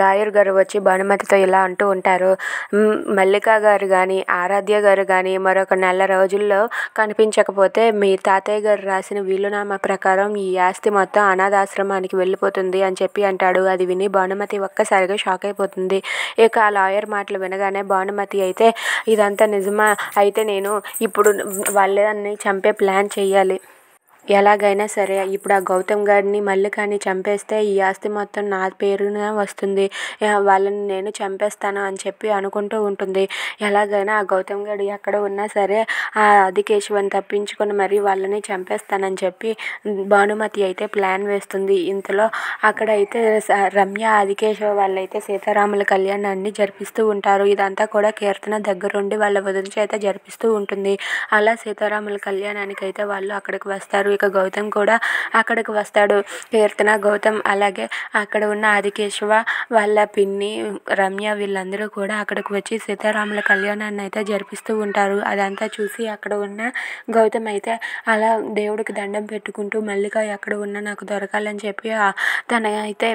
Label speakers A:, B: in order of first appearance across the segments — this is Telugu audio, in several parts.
A: లాయర్ గారు వచ్చి భానుమతితో ఇలా అంటూ ఉంటారు. మల్లిక గారు కానీ ఆరాధ్య గారు కానీ మరొక నెల రోజుల్లో కనిపించకపోతే మీ తాతయ్య గారు రాసిన వీలునామా ప్రకారం ఈ ఆస్తి మొత్తం అనాథాశ్రమానికి వెళ్ళిపోతుంది అని చెప్పి అంటాడు. అది విని భానుమతి ఒక్కసారిగా షాక్ అయిపోతుంది. ఇక ఆ లాయర్ మాటలు వినగానే భానుమతి అయితే ఇదంతా నిజమా, అయితే నేను ఇప్పుడు వాళ్ళని చంపే ప్లాన్ చేయాలి, ఎలాగైనా సరే ఇప్పుడు ఆ గౌతమ్ గారిని మల్లికని చంపేస్తే ఈ ఆస్తి మొత్తం నా పేరున వస్తుంది, వాళ్ళని నేను చంపేస్తాను అని చెప్పి అనుకుంటూ ఉంటుంది. ఎలాగైనా ఆ గౌతమ్ గారు ఎక్కడ ఉన్నా సరే ఆ ఆదికేశవని తప్పించుకొని మరీ వాళ్ళని చంపేస్తానని చెప్పి భానుమతి అయితే ప్లాన్ వేస్తుంది. ఇంతలో అక్కడైతే రమ్య ఆదికేశవ వాళ్ళైతే సీతారాముల కళ్యాణాన్ని జరిపిస్తూ ఉంటారు. ఇదంతా కూడా కీర్తన దగ్గరుండి వాళ్ళ వదిన చేత జరిపిస్తూ ఉంటుంది. అలా సీతారాముల కళ్యాణానికి అయితే వాళ్ళు అక్కడికి వస్తారు. ఇక గౌతమ్ కూడా అక్కడికి వస్తాడు. కీర్తన, గౌతమ్ అలాగే అక్కడ ఉన్న ఆదికేశవ వాళ్ళ పిన్ని రమ్య వీళ్ళందరూ కూడా అక్కడికి వచ్చి సీతారాముల కళ్యాణాన్ని అయితే జరిపిస్తూ ఉంటారు. అదంతా చూసి అక్కడ ఉన్న గౌతమ్ అయితే అలా దేవుడికి దండం పెట్టుకుంటూ మల్లిక ఎక్కడ ఉన్నా నాకు దొరకాలని చెప్పి తన అయితే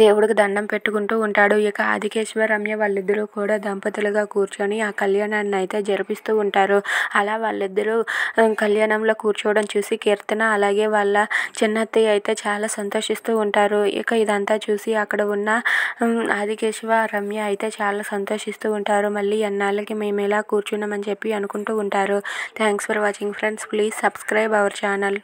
A: దేవుడికి దండం పెట్టుకుంటూ ఉంటాడు. ఇక ఆదికేశవ రమ్య వాళ్ళిద్దరూ కూడా దంపతులుగా కూర్చొని ఆ కళ్యాణాన్ని అయితే జరిపిస్తూ ఉంటారు. అలా వాళ్ళిద్దరూ కళ్యాణంలో కూర్చోవడం చూసి కీర్తన అలాగే వాళ్ళ చిన్నత్తయ్య అయితే చాలా సంతోషిస్తూ ఉంటారు. ఇక ఇదంతా చూసి అక్కడ ఉన్న ఆదికేశవ రమ్య అయితే చాలా సంతోషిస్తూ ఉంటారు. మళ్ళీ ఎన్నాళ్ళకి మేము ఇలా కూర్చున్నామని చెప్పి అనుకుంటూ ఉంటారు. Thanks for watching friends. Please subscribe our channel.